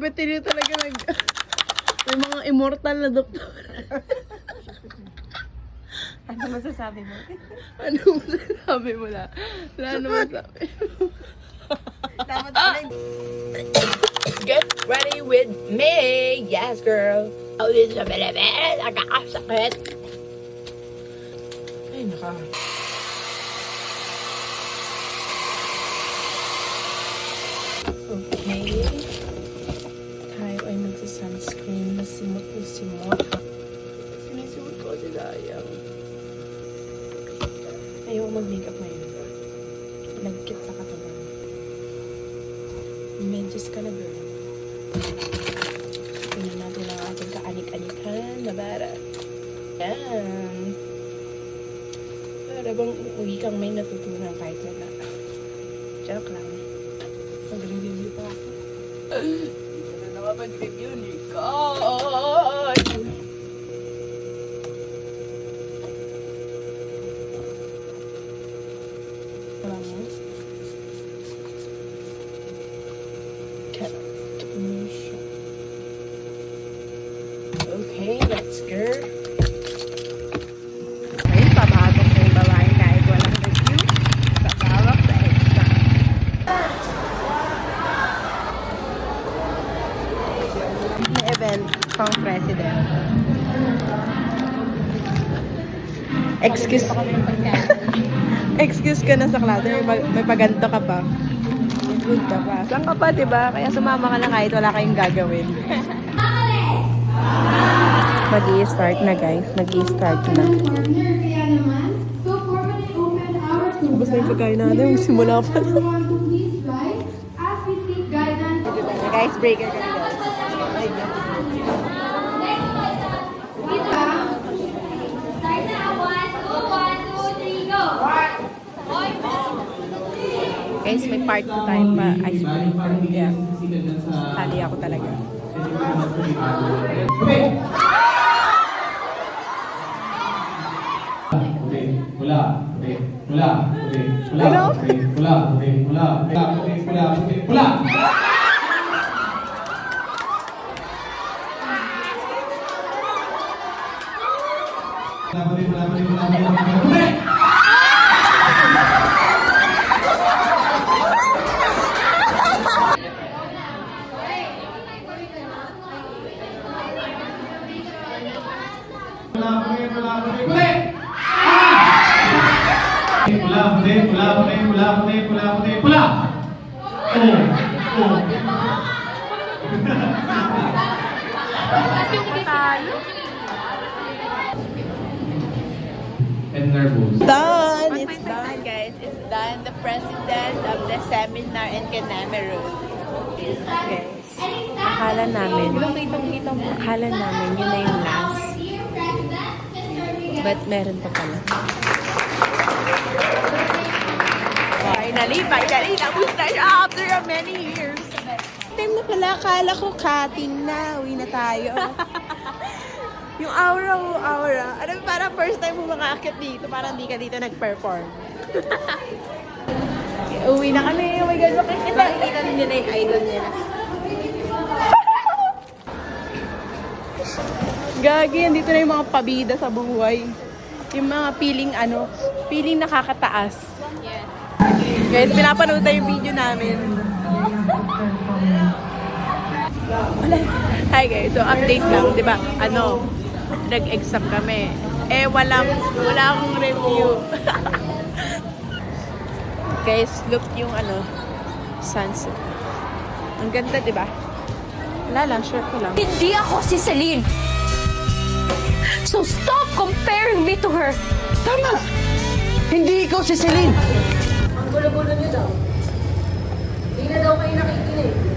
veterinary talaga may mga immortal na doktor. Ano masasabi mo? Ano masasabi mo na? Wala ano masasabi mo. Dapat pala yung... Get ready with me! Yes, girl! Oh, this is a bit. Nagkakasakit! Ay, naka. Okay. Tayo ay magsa-sunscreen. Masimot na simot. Sinisimot ko si Dayang. Ayaw mag-makeup ngayon. Nagkit sa katawan. Medyas ka na, girl. Tingnan natin ang ating kaanik-anikan na bara. Yan. Para bang uwi kang may natutunan kahit wala. Joke lang. Mag-review pa ako. Dito na naman mag-review ni God. Wala mo? Okay, let's go. Ay, pabatok na yung babae kahit walang review. Tatawag sa exam. May event pang president. Excuse ka na sa klase. May paganto ka pa. Good ka pa. Saan ka pa, diba? Kaya sumama ka na kahit wala kayong gagawin. Mag-i-start na, guys. Nag-i-start na. Ubus na yung pagkain natin. Simula pa na. Guys, breaker ka na, guys. Guys, may part na tayo pa icebreaker. Yeah. Tali ako talaga. And nervous. Done! It's done, guys. It's done. The president of the seminar in Cameroon. Okay. Akala namin yun na yung last. But meron pa pala. Finally, tapos na siya after many years. Time na pala, akala ko cutting na. Uwi na tayo. Yung aura. Ano, parang first time mo makakit dito. Parang di ka dito nag-perform. Uwi na kami. Oh my God, makikita nila yung idol nila. Gagi, dito na yung mga pabida sa buhay. Yung mga feeling nakakataas. Yeah. Guys, pinapanood na yung video namin. Hi guys, so update lang, di ba? Nag-exam kami. Wala akong review. Guys, look yung sunset. Ang ganda, di ba? Wala lang, short ko lang. Hindi ako si Celine. So stop comparing me to her. Tama! Hindi ikaw si Celine! Ang gulo-gulo niyo daw. Hindi na daw kayo nakikinig.